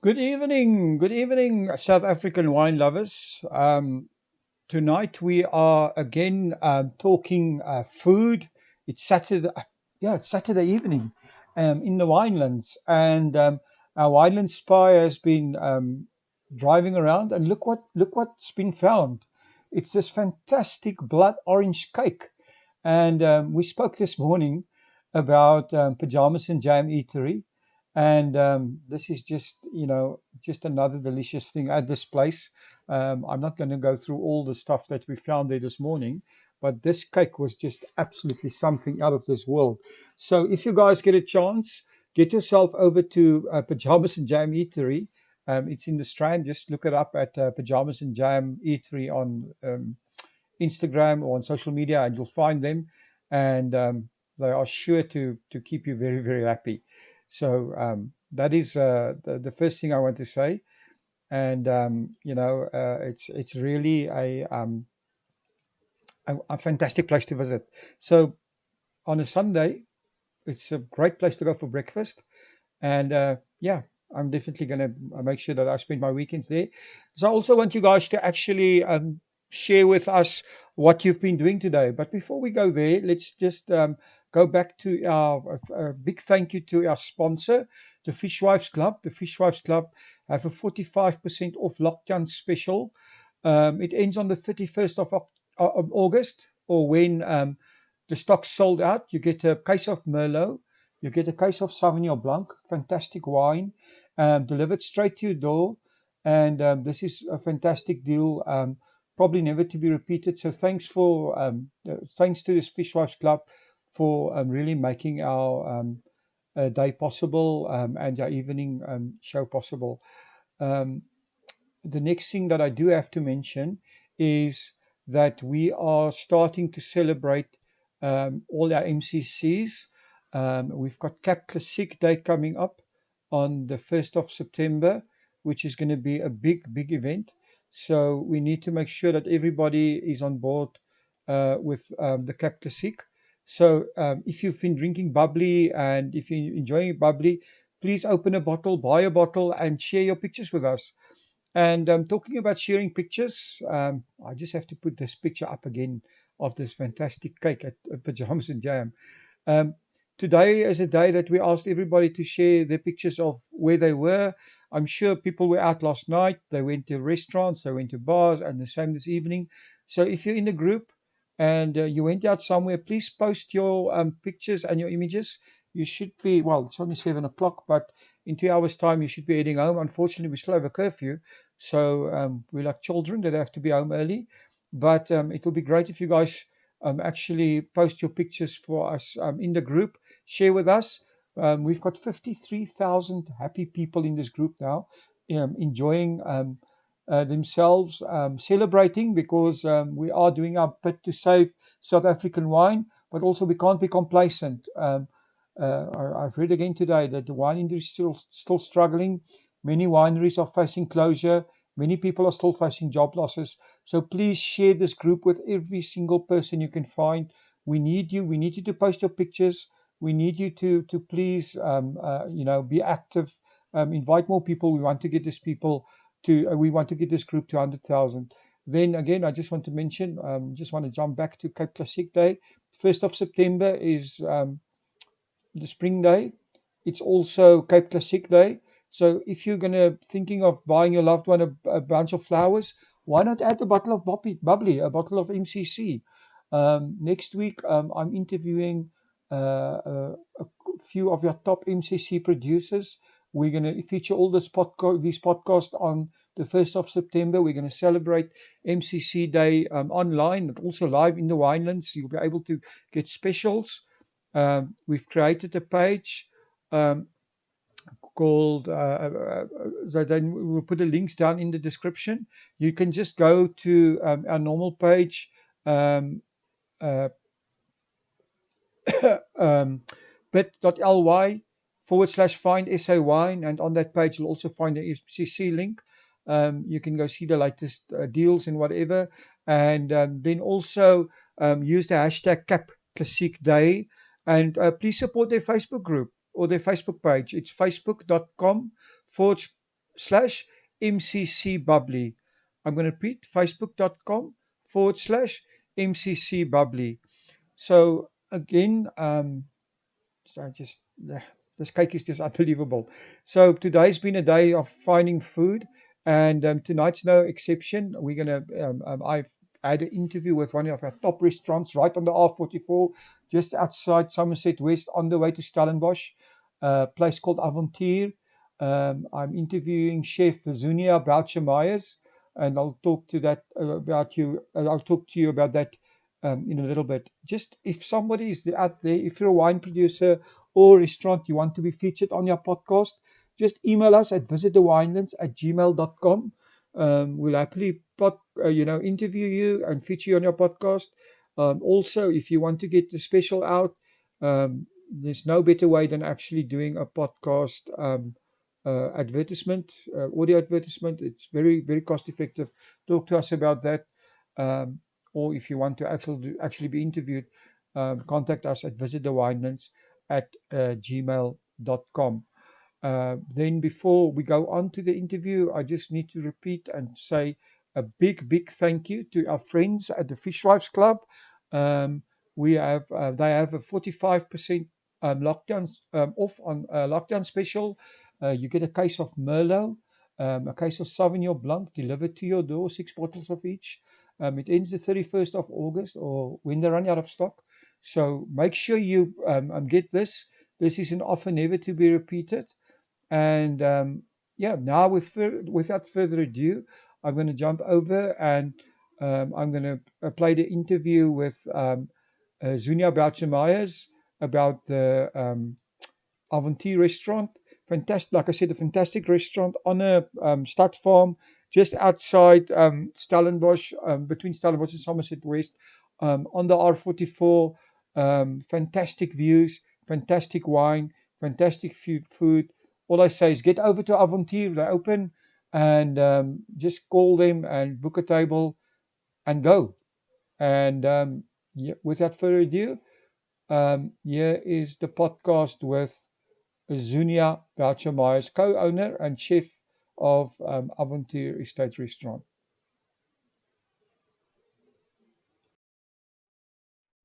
Good evening, South African wine lovers. Tonight we are again talking food. It's Saturday, it's Saturday evening, in the Winelands, and our Wineland spy has been driving around, and look what's been found. It's this fantastic blood orange cake, and we spoke this morning about pajamas and jam eatery, and this is just another delicious thing at this place. I'm not going to go through all the stuff that we found there this morning, but this cake was just absolutely something out of this world. So if you guys get a chance, get yourself over to Pajamas and Jam Eatery. It's in the Strand. Just look it up at Pajamas and Jam Eatery on Instagram or on social media, and you'll find them. And they are sure to keep you very, very happy. So that is the first thing I want to say. And it's really a fantastic place to visit. So on a Sunday, it's a great place to go for breakfast. And I'm definitely going to make sure that I spend my weekends there. So I also want you guys to actually share with us what you've been doing today. But before we go there, let's just go back to our big thank you to our sponsor, the Fishwives Club. The Fishwives Club have a 45% off lockdown special. It ends on the 31st of August, or when the stock's sold out. You get a case of Merlot, you get a case of Sauvignon Blanc, fantastic wine, delivered straight to your door. And this is a fantastic deal, probably never to be repeated. So thanks to this Fishwives Club for really making our day possible, and our evening show possible. Um, the next thing that I do have to mention is that we are starting to celebrate all our MCCs. We've got Cap Classic Day coming up on the 1st of September, which is going to be a big, big event. So we need to make sure that everybody is on board with the Cap Classic. So if you've been drinking bubbly and if you're enjoying bubbly, please open a bottle, buy a bottle, and share your pictures with us. And talking about sharing pictures, I just have to put this picture up again of this fantastic cake at Pajamas and Jam. Um, Today is a day that we asked everybody to share their pictures of where they were. I'm sure people were out last night. They went to restaurants, they went to bars, and the same this evening. So if you're in a group and you went out somewhere, please post your pictures and your images. You should be, well, it's only 7 o'clock, but in 2 hours' time, you should be heading home. Unfortunately, we still have a curfew. So we're like children that have to be home early. But it will be great if you guys actually post your pictures for us in the group. Share with us. We've got 53,000 happy people in this group now, enjoying themselves, celebrating, because we are doing our bit to save South African wine, but also we can't be complacent. I've read again today that the wine industry is still struggling. Many wineries are facing closure. Many people are still facing job losses. So please share this group with every single person you can find. We need you. We need you to post your pictures. We need you to please be active. Invite more people. We want to get this people to. We want to get this group to 100,000. Then again, I just want to mention. Just want to jump back to Cape Classic Day. 1st of September is the Spring Day. It's also Cape Classic Day. So if you're gonna thinking of buying your loved one a bunch of flowers, why not add a bottle of bubbly, a bottle of MCC? Next week, I'm interviewing a few of your top MCC producers. We're gonna feature all these podcasts on the 1st of September. We're gonna celebrate MCC Day online, but also live in the Winelands. You'll be able to get specials. We've created a page um, called, so then we'll put the links down in the description. You can just go to our normal page, um, uh, um, bit.ly/find SA wine, and on that page you'll also find the FCC link. You can go see the latest deals and whatever, and then also use the hashtag Cap Classic Day, and please support their Facebook group or their Facebook page. It's facebook.com forward facebook.com/mccbubbly. I'm going to repeat, facebook.com/mccbubbly. So again, I just this cake is just unbelievable. So today's been a day of finding food, and tonight's no exception. We're gonna. I've had an interview with one of our top restaurants right on the R44, just outside Somerset West, on the way to Stellenbosch, a place called AVONTUUR. I'm interviewing Chef Zunia Boucher-Meyers, and I'll talk to that about you. I'll talk to you about that in a little bit. Just if somebody is out there, if you're a wine producer or restaurant, you want to be featured on your podcast, just email us at visitthewinelands@gmail.com. We'll happily interview you and feature you on your podcast. Also, if you want to get the special out, there's no better way than actually doing a podcast advertisement, audio advertisement. It's very, very cost effective. Talk to us about that. Um, or if you want to actually be interviewed, contact us at visitthewinelands@gmail.com. Then before we go on to the interview, I just need to repeat and say a big, big thank you to our friends at the Fishwives Club. Um, they have a 45% lockdown off on lockdown special. You get a case of Merlot, a case of Sauvignon Blanc delivered to your door, 6 bottles of each. It ends the 31st of August or when they run out of stock. So make sure you get this. This is an offer never to be repeated. And yeah, now without further ado, I'm going to jump over and I'm going to play the interview with Zunia Boucher-Meyers about the AVONTUUR restaurant. Fantastic, like I said, a fantastic restaurant on a stud farm just outside Stellenbosch, between Stellenbosch and Somerset West, on the R44. Fantastic views, fantastic wine, fantastic food. All I say is get over to AVONTUUR. They're open, and just call them and book a table and go. And yeah, without further ado, here is the podcast with Zunia Boucher-Meyers, co-owner and chef of AVONTUUR Estate Restaurant.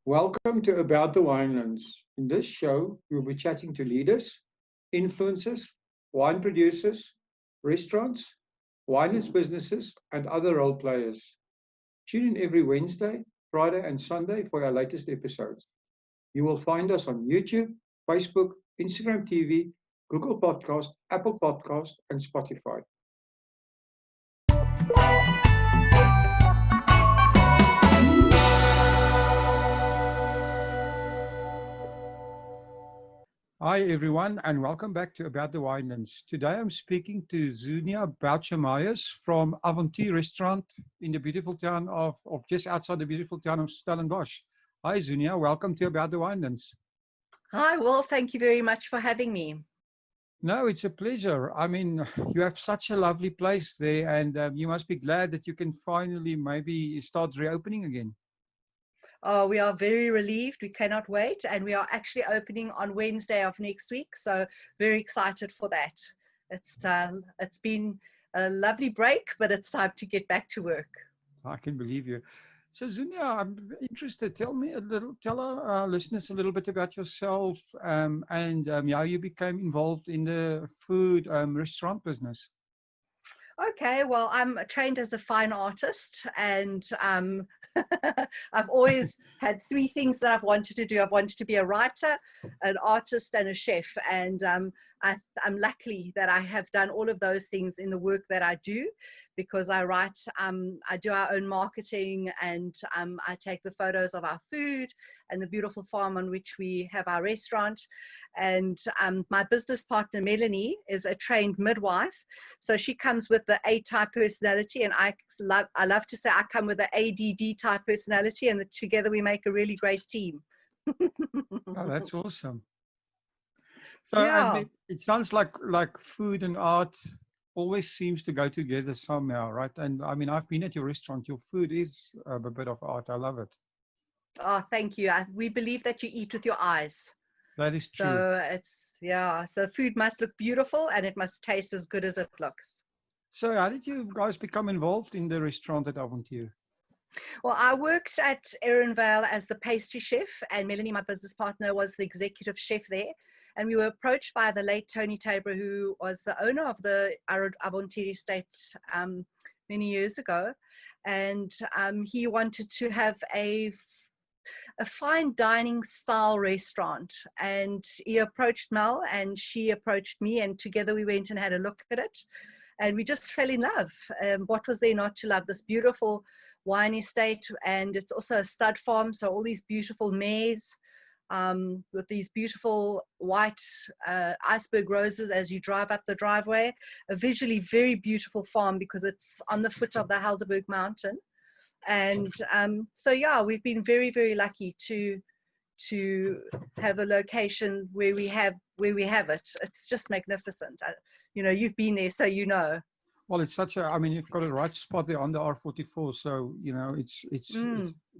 Welcome to About the Winelands. In this show, we'll be chatting to leaders, influencers, wine producers, restaurants, winelands businesses, and other role players. Tune in every Wednesday, Friday, and Sunday for our latest episodes. You will find us on YouTube, Facebook, Instagram TV, Google Podcast, Apple Podcast, and Spotify. Hi everyone, and welcome back to About the Winelands. Today I'm speaking to Zunia Boucher-Meyers from AVONTUUR Restaurant in the beautiful town of just outside the beautiful town of Stellenbosch. Hi Zunia, welcome to About the Winelands. Hi, well, thank you very much for having me. No, it's a pleasure. I mean, you have such a lovely place there, and you must be glad that you can finally maybe start reopening again. We are very relieved. We cannot wait. And we are actually opening on Wednesday of next week. So very excited for that. It's been a lovely break, but it's time to get back to work. I can believe you. So Zunia, I'm interested. Tell our listeners a little bit about yourself and how you became involved in the food restaurant business. Okay, well, I'm trained as a fine artist, and I've always had three things that I've wanted to do. I've wanted to be a writer, an artist, and a chef. And I'm lucky that I have done all of those things in the work that I do, because I write, I do our own marketing, and I take the photos of our food and the beautiful farm on which we have our restaurant. And my business partner, Melanie, is a trained midwife. So she comes with the A-type personality, and I love to say I come with the ADD type personality, and together we make a really great team. Oh, that's awesome. So Yeah. it sounds like food and art always seems to go together somehow, right? And I mean, I've been at your restaurant. Your food is a bit of art. I love it. Oh, thank you. We believe that you eat with your eyes. That is true. So so food must look beautiful, and it must taste as good as it looks. So how did you guys become involved in the restaurant at Avontuur? Well, I worked at Vale as the pastry chef, and Melanie, my business partner, was the executive chef there. And we were approached by the late Tony Tabor, who was the owner of the Avontuur estate many years ago. And he wanted to have a fine dining style restaurant. And he approached Mel, and she approached me, and together we went and had a look at it. And we just fell in love. What was there not to love? This beautiful wine estate, and it's also a stud farm, so all these beautiful mares with these beautiful white iceberg roses as you drive up the driveway. A visually very beautiful farm because it's on the foot of the Helderberg mountain. And so yeah, we've been very, very lucky to have a location where we have it. It's just magnificent. You've been there, so you know. Well, it's such a, I mean, you've got a right spot there on the R44. So, it's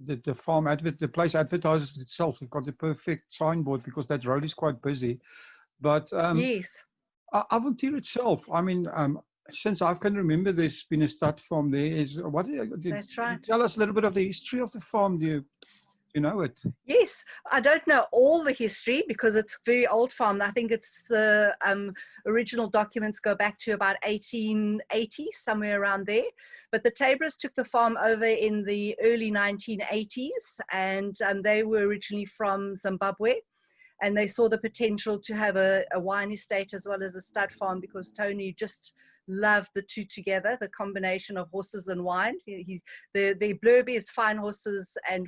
the farm the place advertises itself. You've got the perfect signboard because that road is quite busy. But Yes, Avontuur itself, I mean, since I can remember, there's been a stud farm there. that's right. Tell us a little bit of the history of the farm. Do you know it? Yes, I don't know all the history because it's a very old farm. I think it's the original documents go back to about 1880, somewhere around there. But the Tabors took the farm over in the early 1980s, and they were originally from Zimbabwe. And they saw the potential to have a wine estate as well as a stud farm because Tony just loved the two together, the combination of horses and wine. The blurb is fine horses and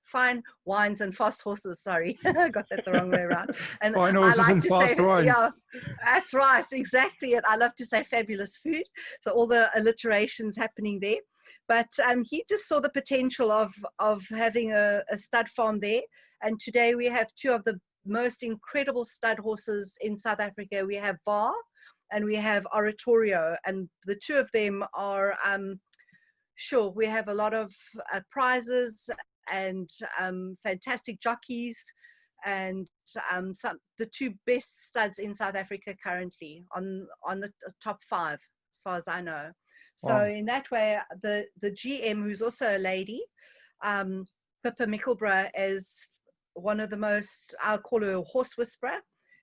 fine wines and fast horses. Sorry, I got that the wrong way around. And Fine horses I like and to fast say, wine. yeah, that's right, exactly it. I love to say fabulous food. So all the alliterations happening there. But he just saw the potential of having a stud farm there. And today we have two of the most incredible stud horses in South Africa. We have VAR and we have Oratorio. And the two of them are, sure, we have a lot of prizes and fantastic jockeys, and the two best studs in South Africa currently on the top 5 as far as I know. So Wow. in that way, the GM, who's also a lady, Pippa Mickelborough, is one of the most, I'll call her a horse whisperer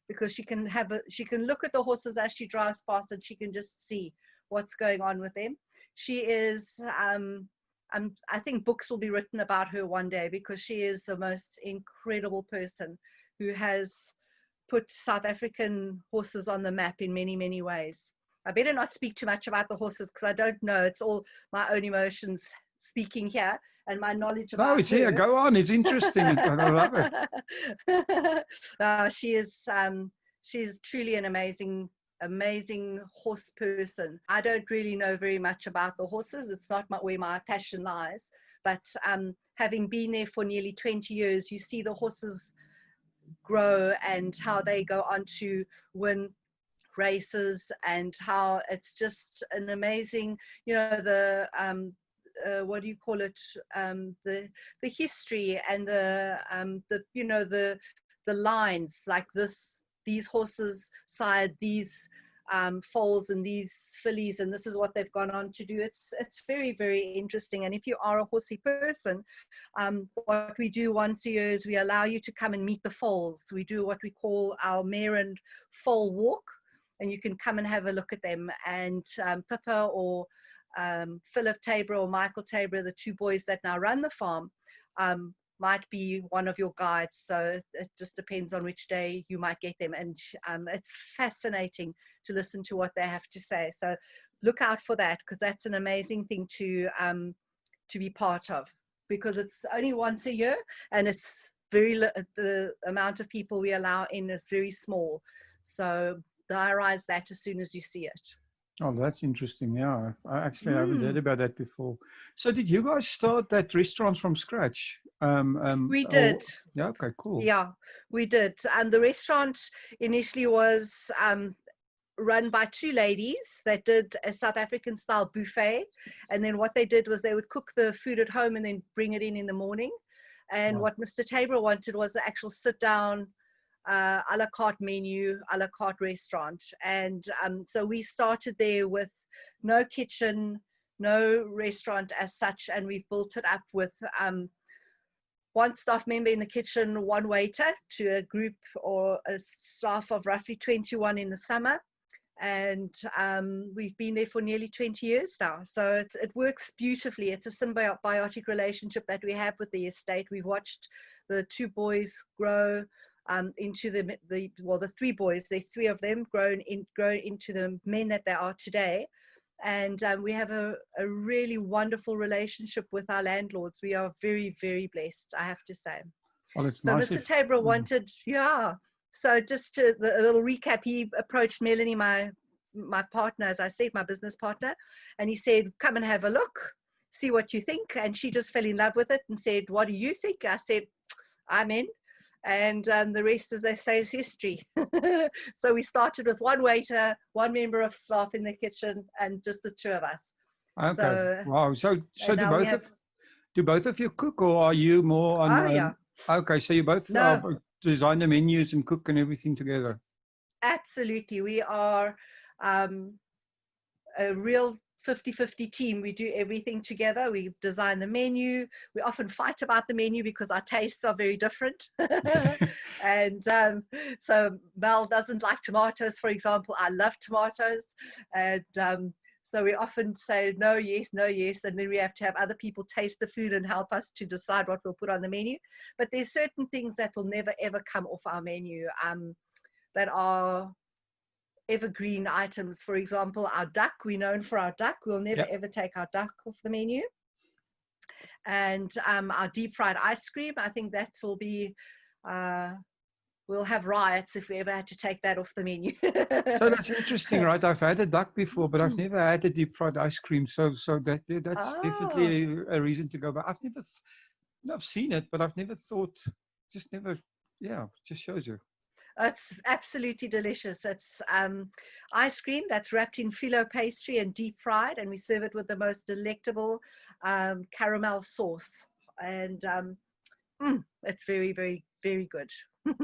because she can look at the horses as she drives past and she can just see what's going on with them. She is I think books will be written about her one day because she is the most incredible person who has put South African horses on the map in many, many ways. I better not speak too much about the horses because I don't know. It's all my own emotions speaking here and my knowledge about No, it's here. Go on. It's interesting. I love it. She's truly an amazing horse person. I don't really know very much about the horses. It's not where my passion lies. But having been there for nearly 20 years, you see the horses grow and how they go on to win races and how it's just an amazing, the what do you call it? The history and the lines like this. These horses sired these foals and these fillies, and this is what they've gone on to do. It's very, very interesting. And if you are a horsey person, what we do once a year is we allow you to come and meet the foals. We do what we call our mare and foal walk, and you can come and have a look at them. And Pippa or Philip Tabor or Michael Tabor, the two boys that now run the farm, might be one of your guides. So it just depends on which day you might get them. And it's fascinating to listen to what they have to say. So look out for that because that's an amazing thing to be part of because it's only once a year and it's the amount of people we allow in is very small. So diarize that as soon as you see it. Oh, that's interesting. Yeah, I actually haven't heard about that before. So did you guys start that restaurant from scratch? We did. Yeah, okay, cool. Yeah, we did. And the restaurant initially was run by two ladies that did a South African style buffet. And then what they did was they would cook the food at home and then bring it in the morning. And Wow. what Mr. Tabor wanted was the actual sit down a la carte menu, a la carte restaurant. And so we started there with no kitchen, no restaurant as such, and we've built it up with one staff member in the kitchen, one waiter, to a group or a staff of roughly 21 in the summer. And we've been there for nearly 20 years now. So it works beautifully. It's a symbiotic relationship that we have with the estate. We've watched the two boys grow into the three boys. There are three of them grown into the men that they are today. And we have a really wonderful relationship with our landlords. We are very, very blessed, I have to say. Well, it's So nice Mr. Tabra wanted, So just a little recap, he approached Melanie, my partner, as I said, my business partner, and he said, come and have a look, see what you think. And she just fell in love with it and said, what do you think? I said, I'm in. And the rest, as they say, is history. So we started with one waiter, one member of staff in the kitchen, and just the two of us. Okay. So, Wow. So now do both of you cook, or are you more on? Oh, yeah. Okay, so you both No, design the menus and cook and everything together. absolutely. We are a real 50-50 team. We do everything together. We design the menu. We often fight about the menu because our tastes are very different. And so Mel doesn't like tomatoes, for example. I love tomatoes. And so we often say no, yes, no, yes. And then we have to have other people taste the food and help us to decide what we'll put on the menu. But there's certain things that will never, ever come off our menu that are evergreen items. For example, our duck, we're known for our duck. We'll never ever take our duck off the menu. And our deep fried ice cream, I think that will be, we'll have riots if we ever had to take that off the menu. So that's interesting, right? I've had a duck before, but I've never had a deep fried ice cream. So that's definitely a reason to go. But I've seen it, but I've never thought, just shows you. It's absolutely delicious. It's ice cream that's wrapped in phyllo pastry and deep fried, and we serve it with the most delectable caramel sauce. And it's very, very, very good.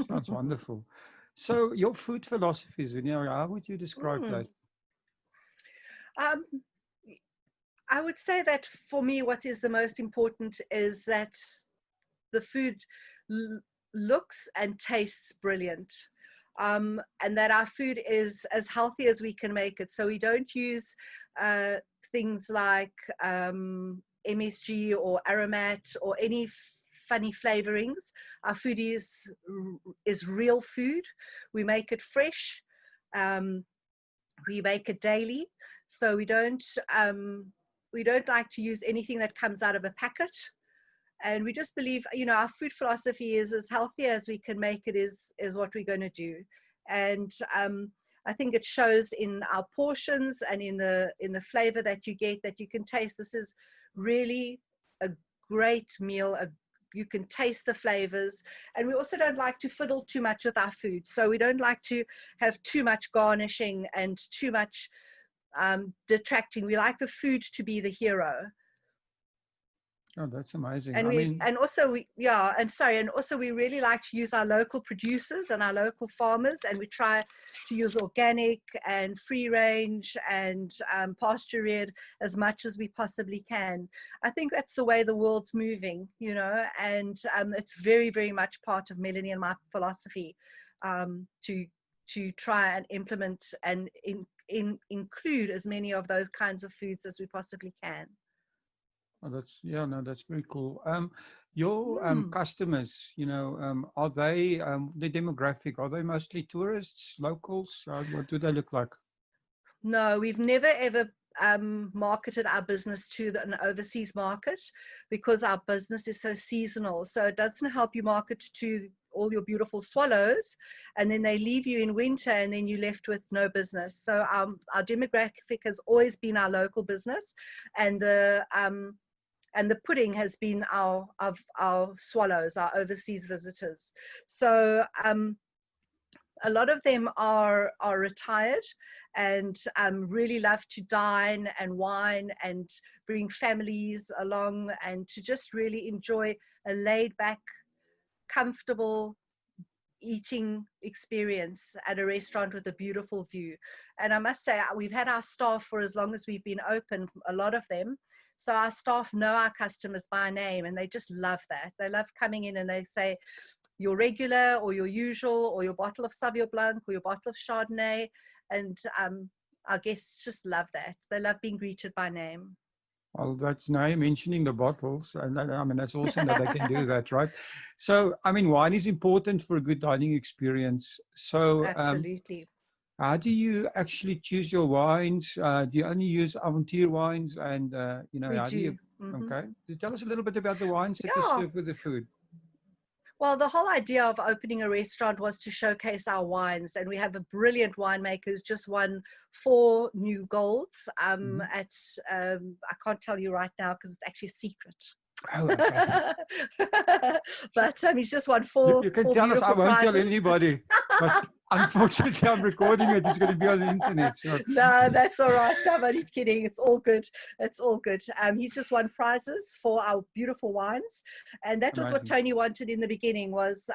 Sounds wonderful. So your food philosophy, Zunia, how would you describe that? I would say that for me, what is the most important is that the food looks and tastes brilliant, and that our food is as healthy as we can make it. So we don't use things like MSG or aromat or any funny flavorings. Our food is real food. We make it fresh. We make it daily. So we don't like to use anything that comes out of a packet. And we just believe, our food philosophy is as healthy as we can make it is what we're going to do. And I think it shows in our portions and in the flavor that you get, that you can taste. This is really a great meal. You can taste the flavors. And we also don't like to fiddle too much with our food. So we don't like to have too much garnishing and too much detracting. We like the food to be the hero. Oh, that's amazing. And we really like to use our local producers and our local farmers, and we try to use organic and free range and pasture reared as much as we possibly can. I think that's the way the world's moving, and it's very, very much part of Melanie and my philosophy to try and implement and include as many of those kinds of foods as we possibly can. Oh, that's very cool. Your customers, are they the demographic? Are they mostly tourists, locals? What do they look like? No, we've never ever marketed our business to an overseas market because our business is so seasonal. So it doesn't help you market to all your beautiful swallows, and then they leave you in winter, and then you're left with no business. So our demographic has always been our local business, and the pudding has been our swallows, our overseas visitors. So a lot of them are retired and really love to dine and wine and bring families along and to just really enjoy a laid back, comfortable eating experience at a restaurant with a beautiful view. And I must say, we've had our staff for as long as we've been open, a lot of them. So our staff know our customers by name, and they just love that. They love coming in and they say, your regular or your usual or your bottle of Sauvignon Blanc or your bottle of Chardonnay. And our guests just love that. They love being greeted by name. Well, that's now you're mentioning the bottles, and I mean that's awesome that they can do that, right? So, I mean, wine is important for a good dining experience. So, Absolutely. how do you actually choose your wines? Do you only use AVONTUUR wines, and you know, We how do you? do. Hmm. Okay, tell us a little bit about the wines that you Yeah. serve with the food. Well, the whole idea of opening a restaurant was to showcase our wines, and we have a brilliant winemaker who's just won 4 new golds. Mm-hmm. At I can't tell you right now because it's actually a secret. Oh, okay. But he's just won You, 4 you can 4 tell us. I beautiful won't tell prizes. anybody. But unfortunately, I'm recording it. It's going to be on the internet. So No, that's all right. No, I'm only kidding. It's all good. It's all good. He's just won prizes for our beautiful wines, and that was what amazing. Tony wanted in the beginning, was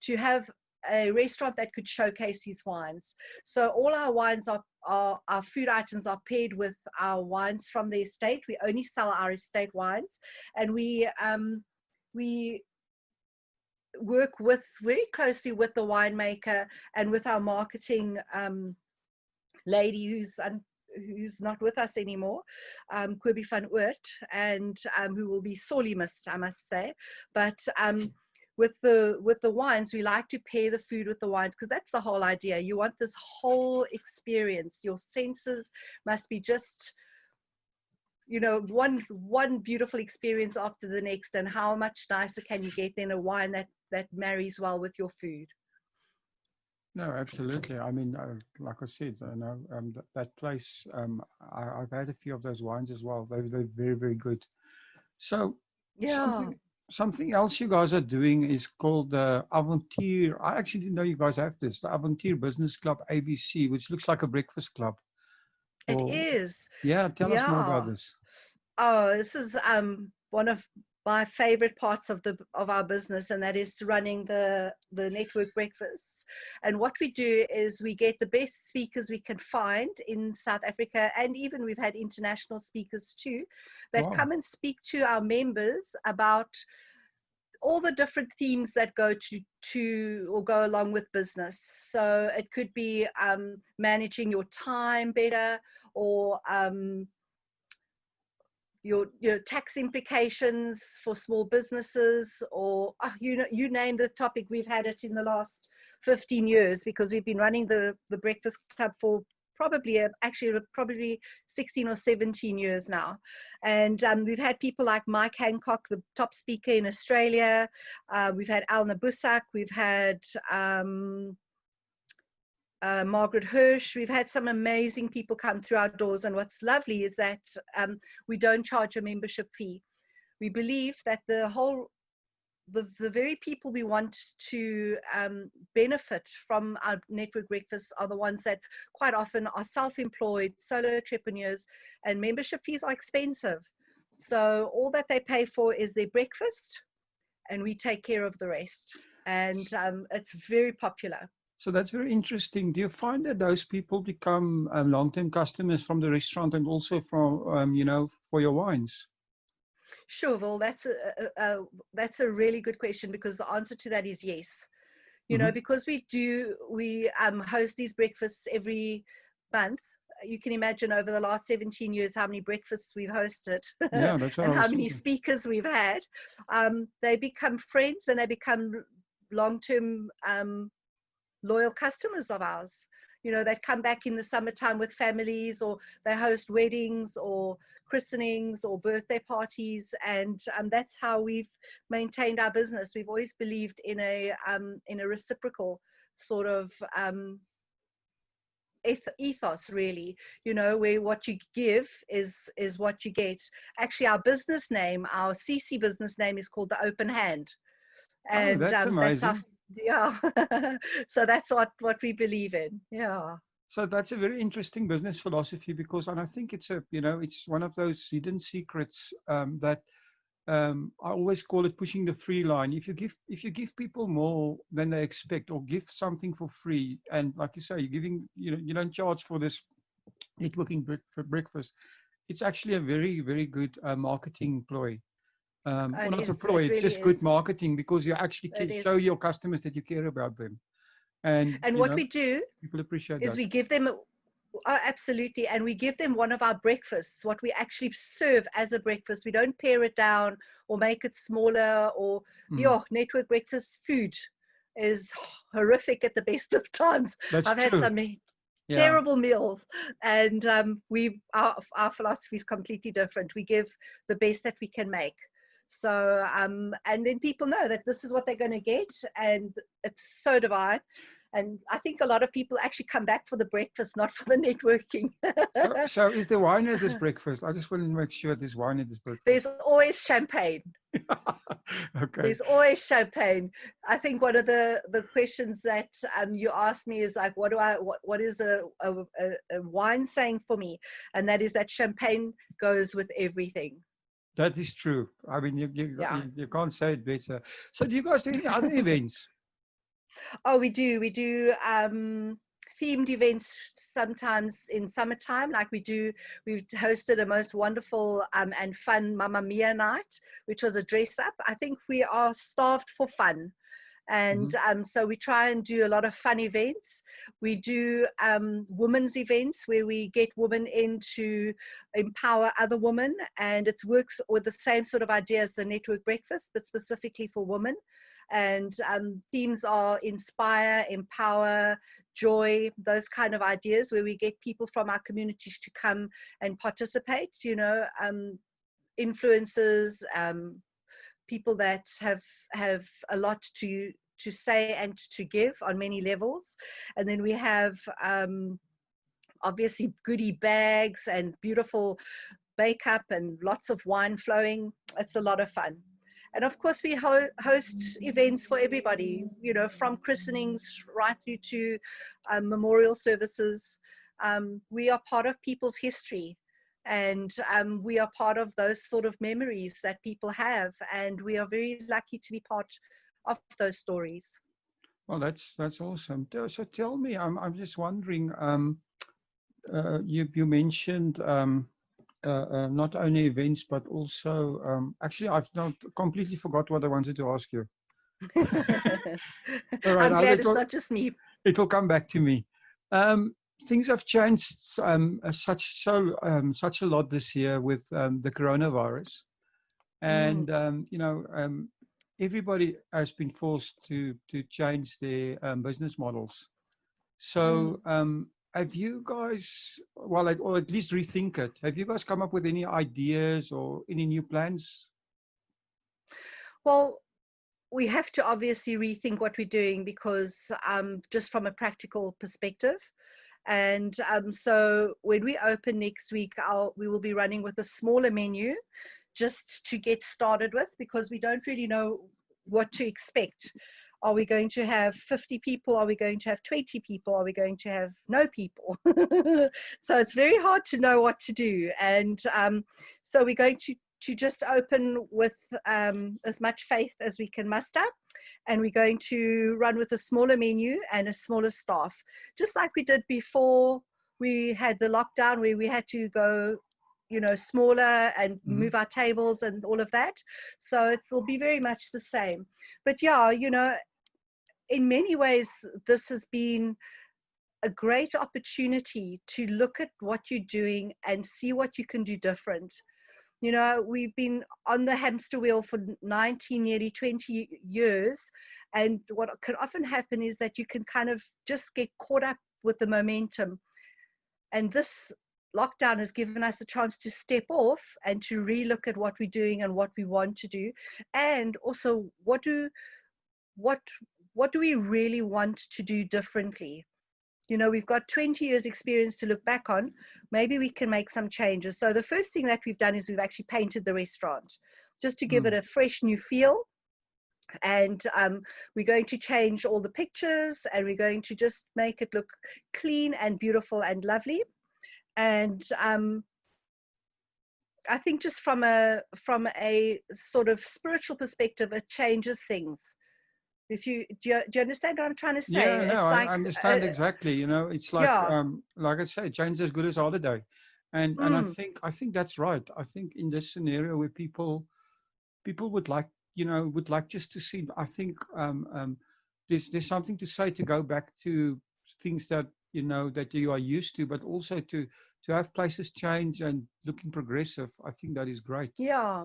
to have a restaurant that could showcase his wines. So all our wines are our food items are paired with our wines from the estate. We only sell our estate wines, and we work very closely with the winemaker and with our marketing lady who's not with us anymore, Kobie van Oort, and who will be sorely missed, I must say. But with the wines, we like to pair the food with the wines, because that's the whole idea. You want this whole experience. Your senses must be just, you know, one beautiful experience after the next. And how much nicer can you get than a wine that marries well with your food? No, absolutely. I mean, like I said, you know, that place, I've had a few of those wines as well. They're very, very good. So Yeah, something else you guys are doing is called the AVONTUUR. I actually didn't know you guys have this, the AVONTUUR Business Club ABC, which looks like a breakfast club. it Or is. yeah, tell us more about Yeah. this. Oh, this is one of my favorite parts of our business, and that is running the network breakfasts. And what we do is we get the best speakers we can find in South Africa, and even we've had international speakers too, that Wow. come and speak to our members about all the different themes that go to or go along with business. So it could be managing your time better, or your tax implications for small businesses, or you name the topic. We've had it in the last 15 years, because we've been running the breakfast club for probably 16 or 17 years now. And we've had people like Mike Hancock, the top speaker in Australia. We've had Al Nabusak. We've had Margaret Hirsch. We've had some amazing people come through our doors, and what's lovely is that we don't charge a membership fee. We believe that the very people we want to benefit from our network breakfasts are the ones that quite often are self-employed, solo entrepreneurs, and membership fees are expensive. So all that they pay for is their breakfast, and we take care of the rest. And it's very popular. So that's very interesting. Do you find that those people become long-term customers from the restaurant and also from, you know, for your wines? Sure, well, that's a really good question, because the answer to that is yes. You know, Mm-hmm. because we host these breakfasts every month. You can imagine over the last 17 years how many breakfasts we've hosted Yeah, that's what and I how was many thinking. speakers we've had. They become friends, and they become long-term loyal customers of ours. You know, they come back in the summertime with families, or they host weddings or christenings or birthday parties, and that's how we've maintained our business. We've always believed in a reciprocal sort of ethos, really. You know, where what you give is what you get. Actually, our business name, our CC business name, is called the Open Hand, Oh, and that's that's our, amazing. yeah. So that's what we believe in. Yeah. So that's a very interesting business philosophy, because, and I think it's a, you know, it's one of those hidden secrets that I always call it pushing the free line. If you give people more than they expect, or give something for free, and like you say, you don't charge for this networking for breakfast. It's actually a very, very good marketing ploy. Or It not a is. ploy, It it's really just good is. marketing, because you actually It show is. your customers that you care about them. And, And what we do people appreciate is that. we give them, absolutely, and we give them one of our breakfasts, what we actually serve as a breakfast. We don't pare it down or make it smaller, or Mm, network breakfast food is horrific at the best of times. that's I've had true. some Yeah. terrible meals, and our philosophy is completely different. We give the best that we can make. So and then people know that this is what they're going to get, and it's so divine. And I think a lot of people actually come back for the breakfast, not for the networking. So is there wine at this breakfast? I just want to make sure there's wine at this breakfast. There's always champagne. Okay. There's always champagne. I think one of the questions that you asked me is like, what is a wine saying for me? And that is that champagne goes with everything. That is true. I mean, Yeah. you can't say it better. So do you guys do any other events? Oh, we do. We do themed events sometimes in summertime. Like we hosted a most wonderful and fun Mamma Mia night, which was a dress up. I think we are starved for fun. And Mhm. so we try and do a lot of fun events. We do women's events where we get women in to empower other women, and it works with the same sort of idea as the network breakfast, but specifically for women. And themes are inspire, empower, joy, those kind of ideas, where we get people from our communities to come and participate, influencers, people that have a lot to say and to give on many levels. And then we have obviously goodie bags and beautiful makeup and lots of wine flowing. It's a lot of fun. And of course, we host events for everybody, from christenings right through to memorial services. We are part of people's history, and we are part of those sort of memories that people have. And we are very lucky to be part of those stories. Well, that's awesome. So tell me, I'm just wondering. You mentioned not only events but also actually I've not completely forgot what I wanted to ask you. All right, I'm glad it's not just me. it'll come back to me. Um, Things have changed such a lot this year with the coronavirus, Mm, and everybody has been forced to change their business models. So, mm. have you guys, well, or at least rethink it? Have you guys come up with any ideas or any new plans? Well, we have to obviously rethink what we're doing, because just from a practical perspective. And so when we open next week, we will be running with a smaller menu just to get started with, because we don't really know what to expect. Are we going to have 50 people? Are we going to have 20 people? Are we going to have no people? So it's very hard to know what to do. And so we're going to just open with as much faith as we can muster. And we're going to run with a smaller menu and a smaller staff, just like we did before we had the lockdown, where we had to go smaller and Mhm. move our tables and all of that. So it will be very much the same. But yeah, in many ways, this has been a great opportunity to look at what you're doing and see what you can do different. We've been on the hamster wheel for 19, nearly 20 years. And what can often happen is that you can kind of just get caught up with the momentum. And this lockdown has given us a chance to step off and to relook at what we're doing and what we want to do. And also, what what do we really want to do differently? We've got 20 years experience to look back on. Maybe we can make some changes. So the first thing that we've done is we've actually painted the restaurant just to give it Mm. a fresh new feel. And we're going to change all the pictures, and we're going to just make it look clean and beautiful and lovely. And I think just from a sort of spiritual perspective, it changes things. If you do you understand what I'm trying to say? Yeah, no, It's I like understand exactly. You know, it's yeah, like I say, change as good as holiday, and mm, I think that's right. I think in this scenario where people would like, would like just to see. I think there's something to say to go back to things that that you are used to, but also to have places change and looking progressive. I think that is great. yeah.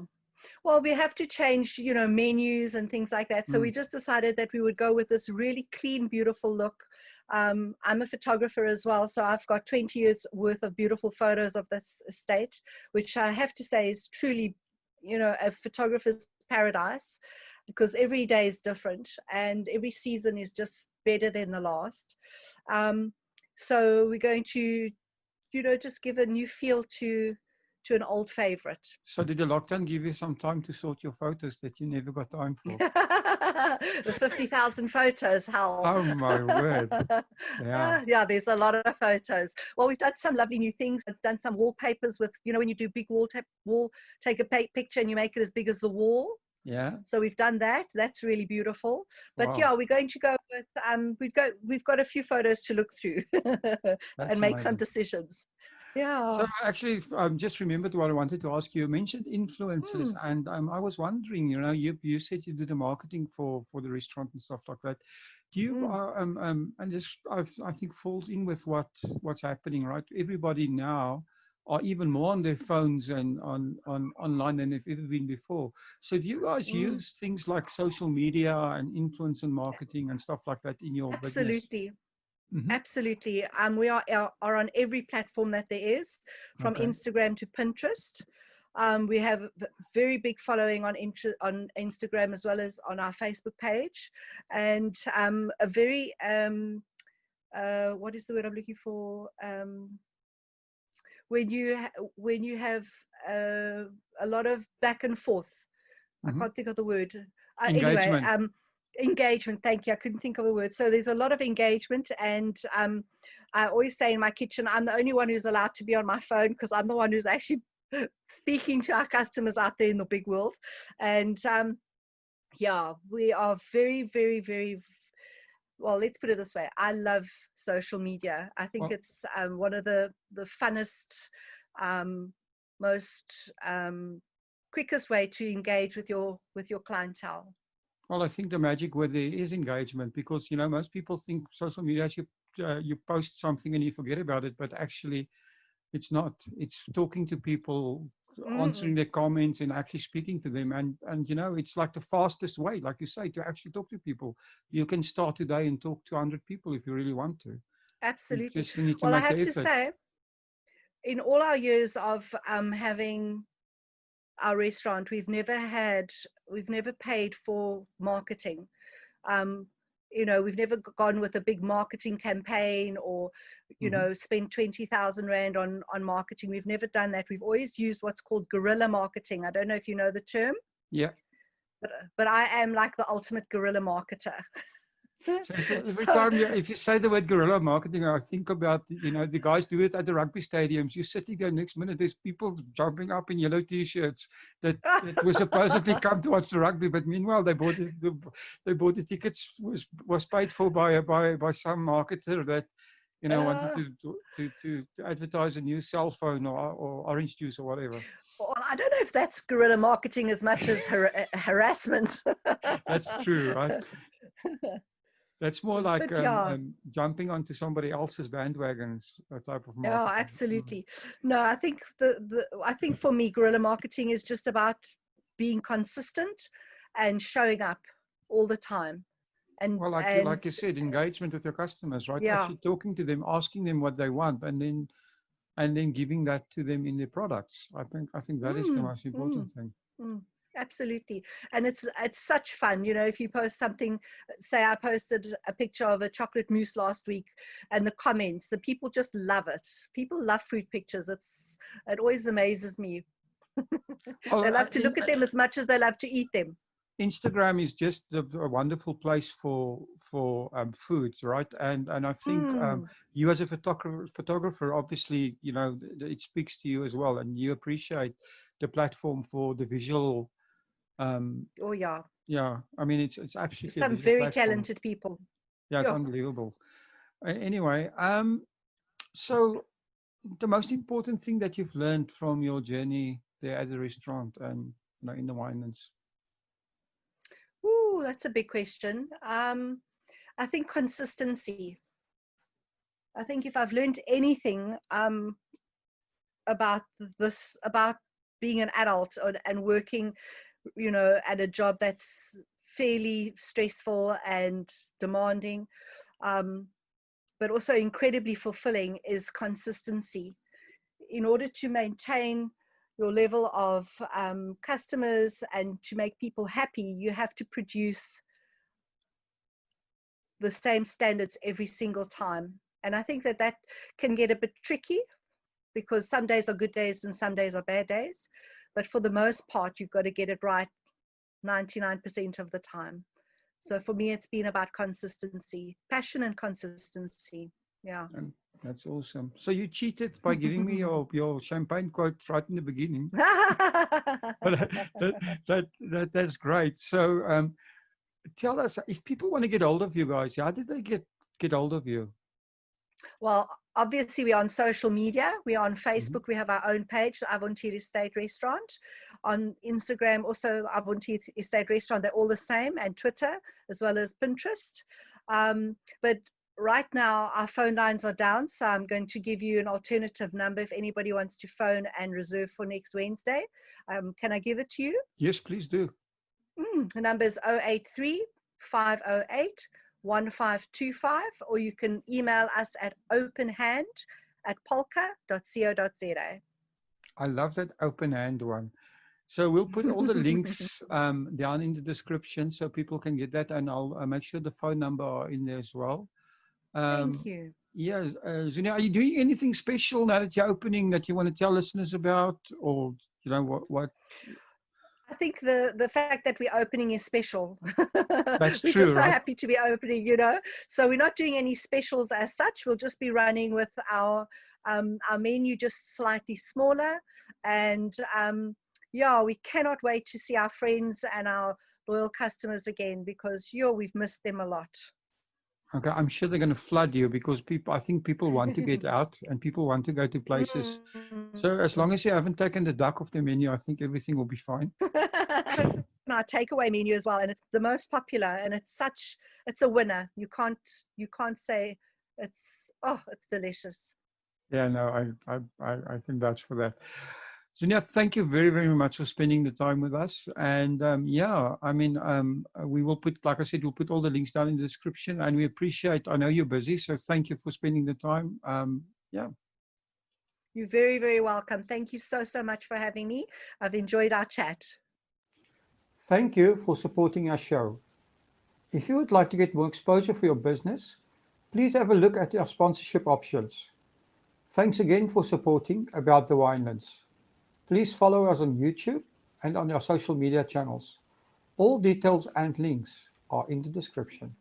Well, we have to change, menus and things like that. So we Mm, just decided that we would go with this really clean, beautiful look. I'm a photographer as well, so I've got 20 years worth of beautiful photos of this estate, which I have to say is truly, a photographer's paradise, because every day is different and every season is just better than the last. Um, so we're going to, just give a new feel to an old favorite. so did the lockdown give you some time to sort your photos that you never got time for? The 50,000 photos, hell. Oh my word! Yeah. Yeah, there's a lot of photos. Well, we've done some lovely new things. We've done some wallpapers with, when you do big take a picture and you make it as big as the wall. Yeah. So we've done that. That's really beautiful. But Wow. yeah, we're going to go with we've got a few photos to look through and That's make some amazing. decisions. Yeah. So actually, just remembered what I wanted to ask you. You mentioned influencers, Hmm. and I was wondering, you said you do the marketing for the restaurant and stuff like that. Do you Hmm. and this I think falls in with what's happening, right? Everybody now are even more on their phones and on online than they've ever been before. So do you guys Hmm. use things like social media and influence and marketing and stuff like that in your business? Absolutely. Hmm. Absolutely. We are on every platform that there is, from Okay. Instagram to Pinterest. We have a very big following on Instagram as well as on our Facebook page, and a very what is the word I'm looking for? When you have a lot of back and forth. I Hmm. can't think of the word. Anyway, Engagement. engagement. Thank you. I couldn't think of the word. So there's a lot of engagement, and I always say in my kitchen, I'm the only one who's allowed to be on my phone, because I'm the one who's actually speaking to our customers out there in the big world. And yeah, we are very, very, very well. Let's put it this way: I love social media. I think Well, it's one of the funnest, um, most quickest way to engage with your clientele. Well, I think the magic word there is engagement, because most people think social media is you post something and you forget about it, but actually it's not. It's talking to people, answering Mm-mm. their comments, and actually speaking to them. And it's like the fastest way, like you say, to actually talk to people. You can start today and talk to 100 people if you really want to. You Absolutely. just need to Well, I make the have to effort. say, in all our years of having our restaurant, we've never paid for marketing. Um, we've never gone with a big marketing campaign, or, Hmm. spend 20,000 Rand on marketing. We've never done that. We've always used what's called guerrilla marketing. I don't know if you know the term, Yeah. but I am like the ultimate guerrilla marketer. So every So, time if you say the word guerrilla marketing, I think about, the guys do it at the rugby stadiums. You're sitting there, next minute there's people jumping up in yellow t-shirts that were supposedly come to watch the rugby, but meanwhile they bought the tickets, was paid for by some marketer that wanted uh, to advertise a new cell phone or orange juice or whatever. well, I don't know if that's guerrilla marketing as much as harassment. That's true, right? That's more like But yeah, jumping onto somebody else's bandwagons, a type of yeah, marketing. Mm. absolutely. No, I think I think for me, guerrilla marketing is just about being consistent and showing up all the time. And Well, like you said, engagement with your customers, right? yeah, Actually talking to them, asking them what they want, and then giving that to them in their products. I think that is the mm, most mm, important thing. mm, absolutely. And it's such fun, if you post something. Say I posted a picture of a chocolate mousse last week, and the comments, the people just love it. People love food pictures. It always amazes me. Well, They love to look at them as much as they love to eat them. Instagram is just a wonderful place for food, right? And I think Mm. you as a photographer, obviously, it speaks to you as well, and you appreciate the platform for the visual. Um, Oh, yeah. yeah, I mean, it's absolutely a Some visual very platform. talented people. Yeah, it's Yeah. unbelievable. Anyway, so the most important thing that you've learned from your journey there at the restaurant and in the Winelands. Ooh, that's a big question. I think consistency. I think if I've learned anything about about being an adult and working, at a job that's fairly stressful and demanding, um, but also incredibly fulfilling, is consistency. In order to maintain your level of customers and to make people happy, you have to produce the same standards every single time. And I think that can get a bit tricky because some days are good days and some days are bad days. But for the most part, you've got to get it right 99% of the time. So for me, it's been about consistency, passion and consistency. Yeah. And that's awesome. So you cheated by giving me your champagne quote right in the beginning. But that's great. So tell us, if people want to get hold of you guys, how did they get hold of you? Well, obviously we're on social media. We're on Facebook. We have our own page, the AVONTUUR Estate Restaurant. On Instagram, also AVONTUUR Estate Restaurant. They're all the same, and Twitter, as well as Pinterest. But right now, our phone lines are down, so I'm going to give you an alternative number if anybody wants to phone and reserve for next Wednesday. Can I give it to you? Yes, please do. The number is 083 508 1525, or you can email us at openhand@polka.co.za. I love that open hand one. So we'll put all the links down in the description so people can get that, and I'll make sure the phone number are in there as well. Thank you. Yeah, Zunia, are you doing anything special now that you're opening that you want to tell listeners about, or what? I think the fact that we're opening is special. That's We're true, just so right? happy to be opening. So we're not doing any specials as such. We'll just be running with our menu just slightly smaller. And yeah, we cannot wait to see our friends and our loyal customers again, because we've missed them a lot. Okay, I'm sure they're going to flood you because I think people want to get out and people want to go to places. So as long as you haven't taken the duck off the menu, I think everything will be fine. Our takeaway menu as well, and it's the most popular, and it's a winner. You can't say it's delicious. Yeah, no, I can vouch for that. Zunia, thank you very, very much for spending the time with us. And yeah, I mean, we will put, like I said, we'll put all the links down in the description, and we appreciate, I know you're busy, so thank you for spending the time. Yeah. You're very, very welcome. Thank you so much for having me. I've enjoyed our chat. Thank you for supporting our show. If you would like to get more exposure for your business, please have a look at our sponsorship options. Thanks again for supporting About the Winelands. Please follow us on YouTube and on our social media channels. All details and links are in the description.